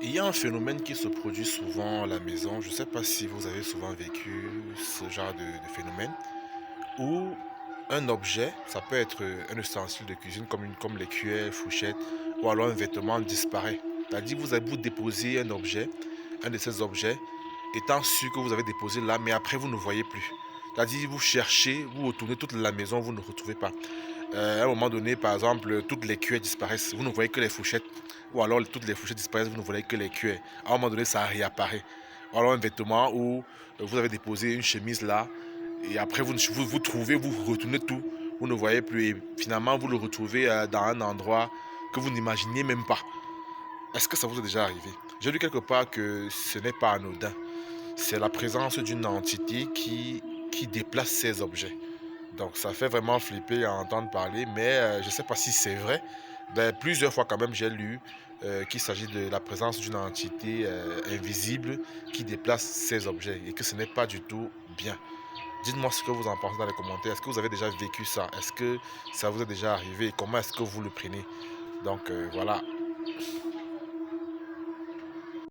Il y a un phénomène qui se produit souvent à la maison. Je ne sais pas si vous avez souvent vécu ce genre de phénomène où un objet, ça peut être un ustensile de cuisine comme les cuillères, fourchettes, ou alors un vêtement disparaît. C'est-à-dire vous avez vous déposez un objet, un de ces objets, étant sûr que vous avez déposé là, mais après vous ne voyez plus. C'est-à-dire vous cherchez, vous retournez toute la maison, vous ne retrouvez pas. À un moment donné, par exemple, toutes les cuillères disparaissent, vous ne voyez que les fourchettes. Ou alors toutes les fourchettes disparaissent, vous ne voyez que les cuillères. À un moment donné, ça réapparaît. Ou alors un vêtement où vous avez déposé une chemise là, et après vous trouvez, vous retournez tout, vous ne voyez plus. Et finalement, vous le retrouvez dans un endroit que vous n'imaginiez même pas. Est-ce que ça vous est déjà arrivé? J'ai lu quelque part que ce n'est pas anodin. C'est la présence d'une entité qui déplace ces objets. Donc ça fait vraiment flipper à entendre parler, mais je ne sais pas si c'est vrai. Plusieurs fois quand même, j'ai lu qu'il s'agit de la présence d'une entité invisible qui déplace ces objets et que ce n'est pas du tout bien. Dites-moi ce que vous en pensez dans les commentaires. Est-ce que vous avez déjà vécu ça? Est-ce que ça vous est déjà arrivé et comment est-ce que vous le prenez? Donc voilà.